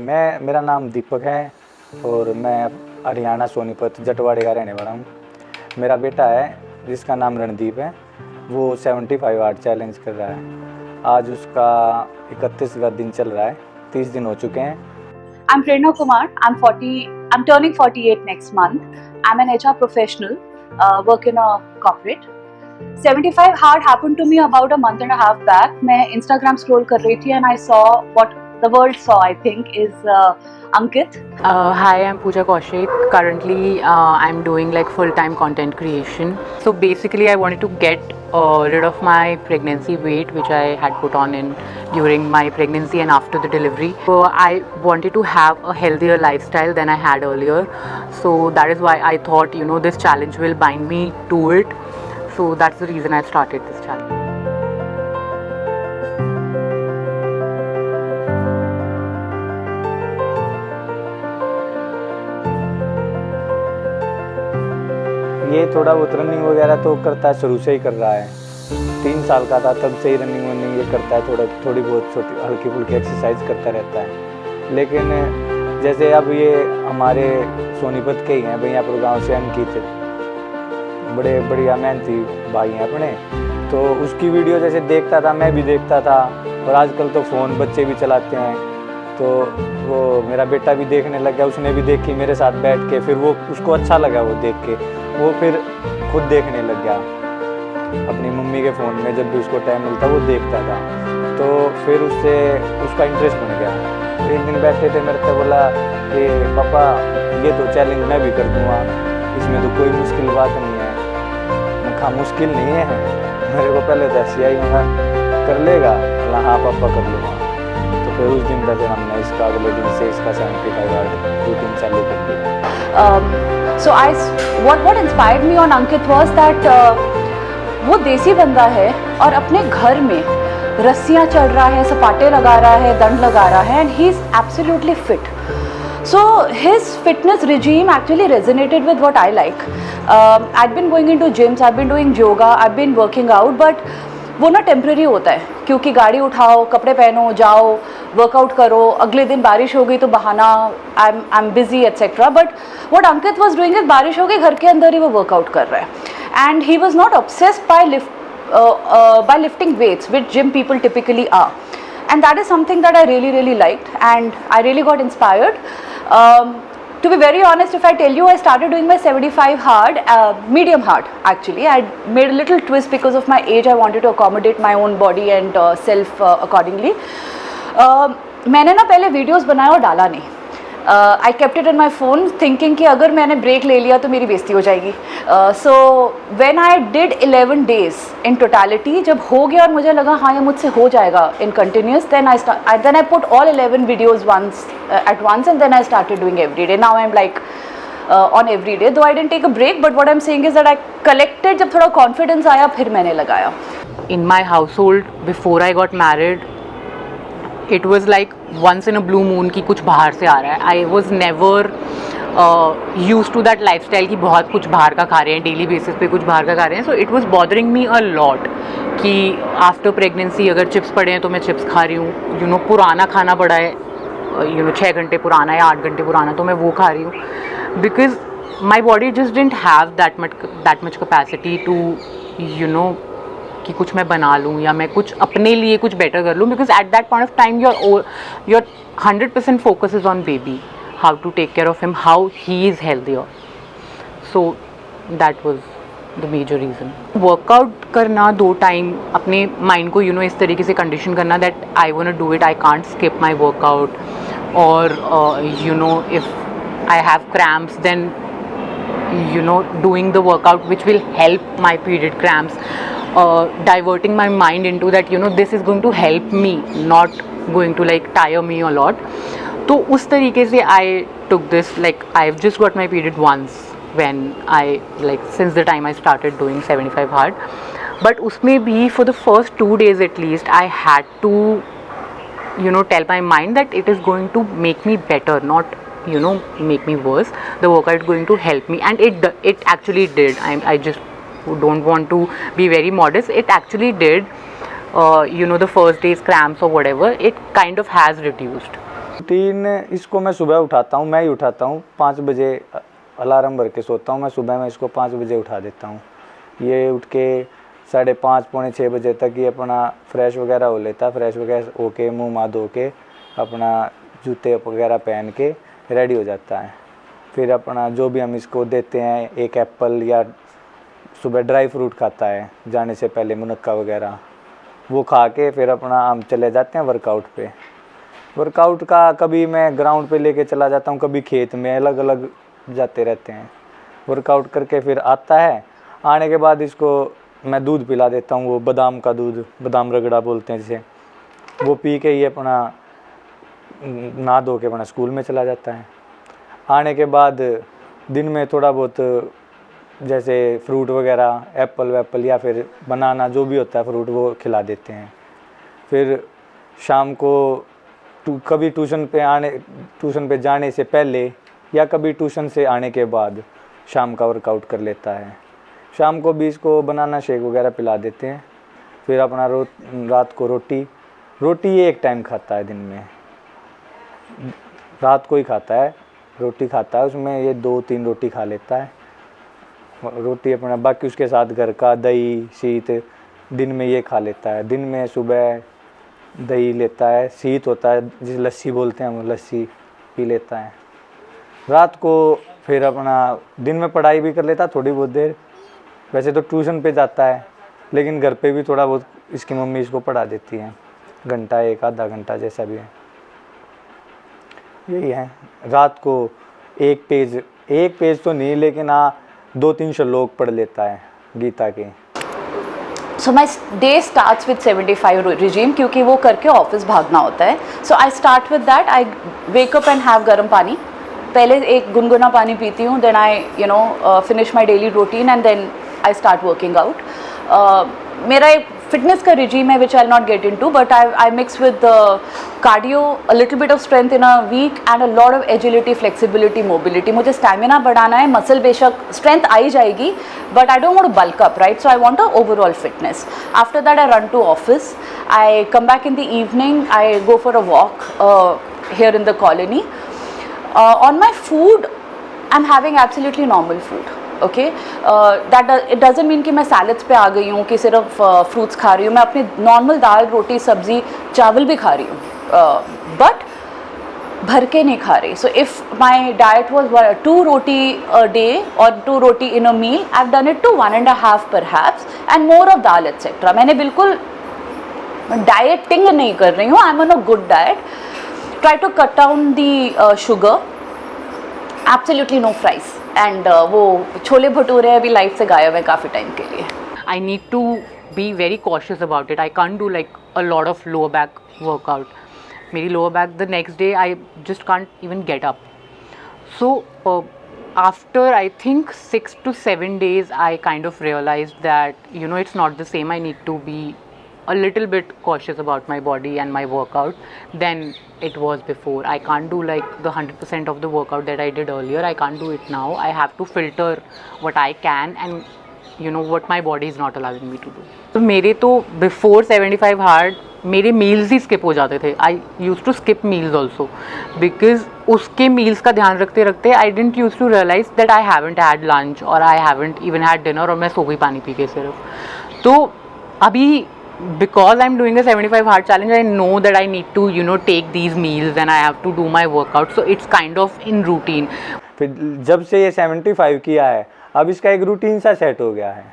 मेरा नाम दीपक है और मैं हरियाणा सोनीपत जटवाड़े का रहने वाला हूँ। मेरा बेटा है जिसका नाम रणदीप है, वो 75 हार्ड चैलेंज कर रहा है। आज उसका 31वां दिन चल रहा है, 30 दिन हो चुके हैं। I'm Prerna Kumar. I'm turning 48 next month. I'm an HR professional, work in a corporate. 75 hard happened to me about a month and a half back. मैं Instagram scroll कर रही थी and I saw what the world saw, I think, is Ankit. Hi, I'm Pooja Kaushik. Currently, I'm doing like full-time content creation. So basically, I wanted to get rid of my pregnancy weight, which I had put on during my pregnancy and after the delivery. So I wanted to have a healthier lifestyle than I had earlier. So that is why I thought, this challenge will bind me to it. So that's the reason I started this challenge. ये थोड़ा बहुत running वगैरह तो करता है, शुरू से ही कर रहा है। 3 साल का था तब से ही रनिंग ये करता है, थोड़ी बहुत छोटी हल्की फुल्की एक्सरसाइज करता रहता है। लेकिन जैसे अब ये हमारे सोनीपत के ही हैं, भैयापुर गांव से अंकित, बड़े बढ़िया मेहनती भाई हैं अपने, तो उसकी वीडियो जैसे देखता था, मैं भी देखता था। और आजकल तो फ़ोन बच्चे भी चलाते हैं, तो वो मेरा बेटा भी देखने लग गया, उसने भी देखी मेरे साथ बैठ के, फिर वो उसको अच्छा लगा वो देख के, वो फिर खुद देखने लग गया अपनी मम्मी के फ़ोन में। जब भी उसको टाइम मिलता वो देखता था, तो फिर उससे उसका इंटरेस्ट बन गया। तो एक दिन बैठे थे, मेरे से बोला कि पापा ये तो चैलेंज मैं भी कर दूँगा, इसमें तो कोई मुश्किल बात नहीं है। मैं कहा मुश्किल नहीं है, मेरे को पहले तो ऐसी आई, मैं कर लेगा? बोला हाँ पापा कर लूँगा। तो फिर उस दिन तक हमने इसका अगले दिन से इसका 75 हार्ड रूटीन चालू कर दिया। So what inspired me on Ankit was that वो देसी बंदा है और अपने घर में रस्सियाँ चढ़ रहा है, सपाटे लगा रहा है, दंड लगा रहा है, and he is absolutely fit. So his fitness regime actually resonated with what I like. I've been going into gyms, I've been doing yoga, I've been working out, but वो ना टेम्प्रेरी होता है, क्योंकि गाड़ी उठाओ, कपड़े पहनो, जाओ, वर्कआउट करो, अगले दिन बारिश हो गई तो बहाना, I am busy etcetera. But what Ankit was doing is, बारिश हो गई, घर के अंदर ही वो वर्कआउट कर रहा है। And he was not obsessed by lifting weights, which gym people typically are. And that is something that I really liked, and I really got inspired. To be very honest, if I tell you, I started doing my 75 hard, medium hard actually. I made a little twist because of my age. I wanted to accommodate my own body and self accordingly. मैंने ना पहले videos बनाया और डाला नहीं। I kept it in my phone thinking कि अगर मैंने ब्रेक ले लिया तो मेरी बेइज्जती हो जाएगी। So when I did 11 days in totality, जब हो गया और मुझे लगा हाँ ये मुझसे हो जाएगा in continuous, then I put all 11 videos at once, and then I started doing every day. Now I'm like on every day, though I didn't take a break, but what I'm saying is that I collected, जब थोड़ा confidence आया फिर मैंने लगाया। In my household, before I got married, it was like once in a blue moon कि कुछ बाहर से आ रहा है. I was never used to that lifestyle कि बहुत कुछ बाहर का खा रहे हैं, डेली बेसिस पे कुछ बाहर का खा रहे हैं. So it was bothering me a lot कि आफ्टर प्रेगनेंसी अगर चिप्स पड़े हैं तो मैं चिप्स खा रही हूँ, पुराना खाना पड़ा है, 6 घंटे पुराना या 8 घंटे पुराना, तो मैं वो खा रही हूँ. Because my body just didn't have that much capacity to कि कुछ मैं बना लूँ या मैं कुछ अपने लिए कुछ बेटर कर लूँ. Because at that point of time your 100% focus is on baby, how to take care of him, how he is healthier. So that was the major reason. Workout करना 2 टाइम, अपने माइंड को इस तरीके से condition करना that I want to do it, I can't skip my workout. और if I have cramps then doing the workout which will help my period cramps, diverting my mind into that this is going to help me, not going to like tire me a lot. तो उस तरीके से I took this, like I've just got my period once when I since the time I started doing 75 hard. But उसमें भी for the first 2 days at least I had to tell my mind that it is going to make me better, not make me worse. The workout is going to help me, and it actually did. I just don't want to be very modest. It actually did. The first day's cramps or whatever, it kind of has reduced. Routine इसको मैं सुबह उठाता हूँ, मैं ही उठाता हूँ 5 बजे alarm भर के सोता हूँ मैं। सुबह में इसको 5 बजे उठा देता हूँ। ये उठ के 5:30 पौने 6 बजे तक ये अपना फ्रेश वगैरह हो लेता है। फ्रेश वगैरह होके मुँह माँ धो के अपना जूते वगैरह पहन के रेडी हो जाता है। फिर अपना जो भी हम इसको देते हैं, एक एप्पल या सुबह ड्राई फ्रूट खाता है जाने से पहले, मुनक्का वगैरह वो खा के फिर अपना हम चले जाते हैं वर्कआउट पे। वर्कआउट का कभी मैं ग्राउंड पे लेके चला जाता हूँ, कभी खेत में, अलग अलग जाते रहते हैं। वर्कआउट करके फिर आता है, आने के बाद इसको मैं दूध पिला देता हूँ, वो बादाम का दूध, बादाम रगड़ा बोलते हैं जिसे, वो पी के ये अपना नहा धो के अपना स्कूल में चला जाता है। आने के बाद दिन में थोड़ा बहुत जैसे फ्रूट वगैरह, एप्पल वैप्पल या फिर बनाना जो भी होता है फ्रूट, वो खिला देते हैं। फिर शाम को कभी ट्यूशन पे जाने से पहले या कभी ट्यूशन से आने के बाद शाम का वर्कआउट कर लेता है। शाम को भी इसको बनाना शेक वगैरह पिला देते हैं। फिर अपना रात को रोटी ये एक टाइम खाता है दिन में, रात को ही खाता है, रोटी खाता है। उसमें ये 2-3 रोटी खा लेता है रोटी अपना, बाकी उसके साथ घर का दही शीत दिन में ये खा लेता है। दिन में सुबह दही लेता है, शीत होता है जिसे लस्सी बोलते हैं, वो लस्सी पी लेता है। रात को फिर अपना दिन में पढ़ाई भी कर लेता है थोड़ी बहुत देर। वैसे तो ट्यूशन पे जाता है, लेकिन घर पे भी थोड़ा बहुत इसकी मम्मी इसको पढ़ा देती है, घंटा 1-आधा घंटा जैसा भी है। यही है। रात को एक पेज तो नहीं, लेकिन 2-3 श्लोक पढ़ लेता है गीता के। So my day starts with 75 regime क्योंकि वो करके ऑफिस भागना होता है। So I start with that. I wake up and have गर्म पानी। पहले एक गुनगुना पानी पीती हूँ, then I finish my daily routine and then I start working out. मेरा एक फिटनेस का regime है which I'll not get into, but I mix with cardio, a little bit of strength in a week and a lot of agility, flexibility, mobility. मुझे stamina बढ़ाना है, muscle बेशक strength आई जाएगी, but I don't want to bulk up, right? So I want a overall fitness. After that I run to office. I come back in the evening. I go for a walk here in the colony. On my food, I'm having absolutely normal food. Okay it doesn't mean कि मैं salads पे आ गई हूँ कि सिर्फ fruits खा रही हूँ। मैं अपनी नॉर्मल दाल रोटी सब्जी चावल भी खा रही हूँ, बट भर के नहीं खा रही। So if my diet was 2 roti a day और 2 roti in a meal, I have done it to 1.5 perhaps and more of dal etcetera. मैंने बिल्कुल डाइटिंग नहीं कर रही हूँ, I am on a good diet. Try to cut down the sugar, absolutely no fries and वो छोले भटूरे अभी life से गायब है काफ़ी टाइम के लिए। I need to be very cautious about it. I can't do like a lot of lower back workout. मेरी lower back the next day I just can't even get up. So after I think 6 to 7 days I kind of realized that it's not the same. I need to be a little bit cautious about my body and my workout than it was before. I can't do like the 100% of the workout that I did earlier. I can't do it now. I have to filter what I can and what my body is not allowing me to do. तो मेरे तो before 75 hard मेरे meals ही skip हो जाते थे. I used to skip meals also because उसके meals का ध्यान रखते रखते I didn't used to realize that I haven't had lunch or I haven't even had dinner और मैं सो गई पानी पी के सिर्फ। तो अभी because I'm doing a 75 hard challenge, I know that I need to take these meals and I have to do my workout, so it's kind of in routine. फिर जब से ये 75 किया है, अब इसका एक रूटीन सा सेट हो गया है।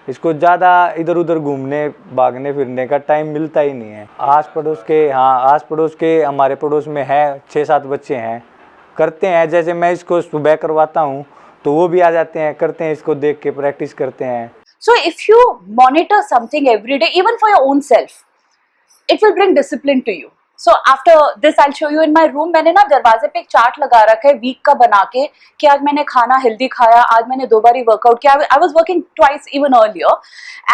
इसको ज़्यादा इधर उधर घूमने भागने फिरने का टाइम मिलता ही नहीं है। आस पड़ोस के हमारे पड़ोस में है 6-7 बच्चे हैं, करते हैं। जैसे मैं इसको सुबह करवाता हूँ तो वो भी आ जाते हैं, करते हैं, इसको देख के प्रैक्टिस करते हैं। So if you monitor something every day, even for your own self, it will bring discipline to you. So after this, I'll show you in my room. मैंने ना दरवाजे पे एक चार्ट लगा रखा है वीक का बना के कि आज मैंने खाना हेल्दी खाया, आज मैंने 2 बार वर्कआउट किया, I was working twice even earlier,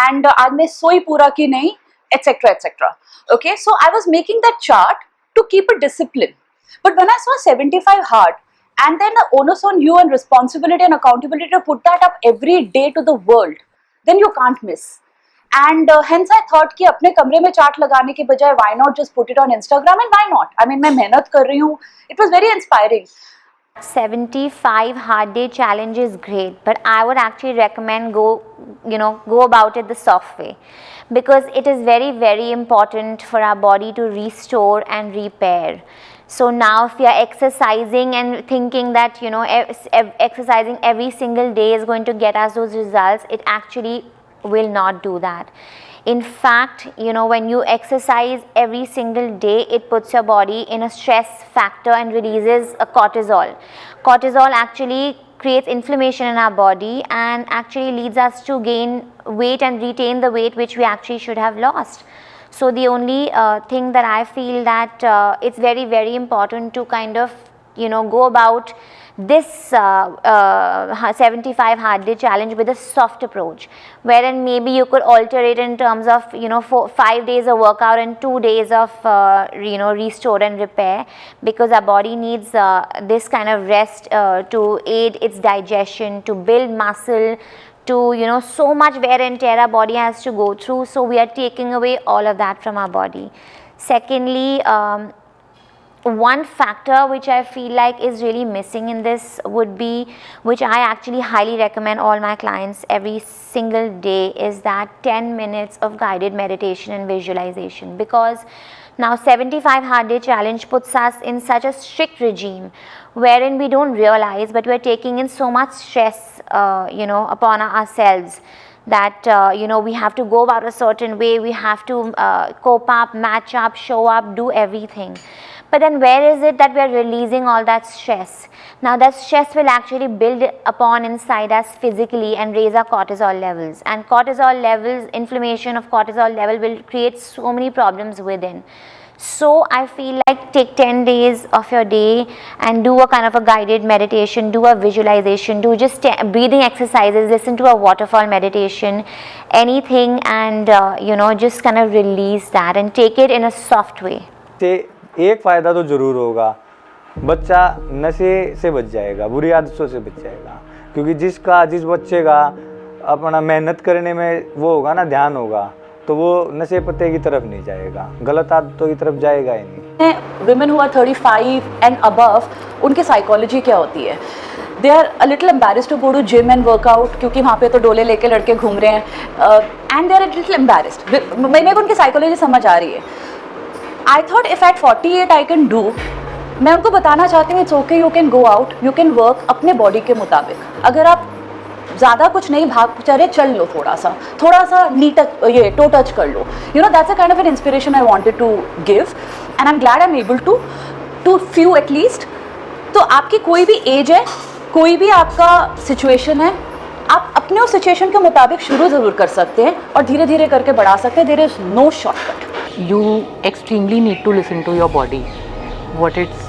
and आज मैं सोई पूरा की नहीं, etc etc. Okay, so I was making that chart to keep a discipline. But when I saw 75 hard, and then the onus on you and responsibility and accountability to put that up every day to the world, then you can't miss. And hence I thought कि अपने कमरे में chart लगाने के बजाय why not just put it on Instagram, and why not? I mean मैं मेहनत कर रही हूँ. It was very inspiring. 75 hard day challenge is great, but I would actually recommend go about it the soft way, because it is very, very important for our body to restore and repair. So now if we are exercising and thinking that exercising every single day is going to get us those results, it actually will not do that. In fact, when you exercise every single day, it puts your body in a stress factor and releases a cortisol. Cortisol actually creates inflammation in our body and actually leads us to gain weight and retain the weight which we actually should have lost. So the only thing that I feel that it's very, very important to kind of go about this 75 hard day challenge with a soft approach, wherein maybe you could alter it in terms of 5 days of workout and 2 days of restore and repair, because our body needs this kind of rest to aid its digestion, to build muscle, to so much wear and tear our body has to go through. So we are taking away all of that from our body. Secondly, one factor which I feel like is really missing in this would be, which I actually highly recommend all my clients every single day, is that 10 minutes of guided meditation and visualization. Because now 75 hard day challenge puts us in such a strict regime wherein we don't realize, but we are taking in so much stress upon ourselves, that we have to go about a certain way, we have to cope up, match up, show up, do everything. But then where is it that we are releasing all that stress? Now that stress will actually build upon inside us physically and raise our cortisol levels. And cortisol levels, inflammation of cortisol level will create so many problems within. So I feel like take 10 days of your day and do a kind of a guided meditation, do a visualization, do just breathing exercises, listen to a waterfall meditation, anything, and just kind of release that and take it in a soft way. एक फ़ायदा तो ज़रूर होगा, बच्चा नशे से बच जाएगा, बुरी आदतों से बच जाएगा, क्योंकि जिस बच्चे का अपना मेहनत करने में वो होगा ना, ध्यान होगा, तो वो नशे पत्ते की तरफ नहीं जाएगा, गलत आदतों की तरफ जाएगा ही नहीं. Women who are 35 and above, उनकी साइकोलॉजी क्या होती है? They are a little embarrassed to go to gym and work out, क्योंकि वहाँ पे तो डोले लेके लड़के घूम रहे हैं, and they are a little embarrassed. मैंने उनकी साइकोलॉजी समझ आ रही है. I thought if at 48 I can do, मैं उनको बताना चाहती हूँ, it's okay, you can go out, you can work अपने बॉडी के मुताबिक. अगर आप ज़्यादा कुछ नहीं भाग चले, चल लो थोड़ा सा नी टच, ये टो टच कर लो. That's a kind of an inspiration I wanted to give, and I'm glad I'm able to few at least. तो आपकी कोई भी एज है, कोई भी आपका सिचुएशन है, आप अपने उस सिचुएशन के मुताबिक शुरू ज़रूर कर सकते हैं और धीरे धीरे करके बढ़ा सकते हैं. There is no shortcut. You extremely need to listen to your body, what it's,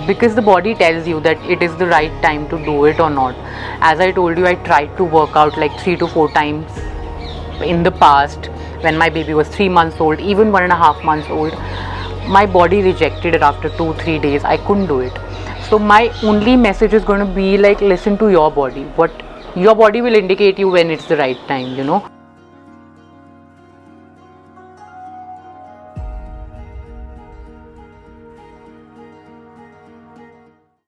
because the body tells you that it is the right time to do it or not. As I told you, I tried to work out like 3 to 4 times in the past when my baby was 3 months old, even 1.5 months old. My body rejected it after 2-3 days. I couldn't do it. So my only message is going to be like, listen to your body. What your body will indicate you when it's the right time,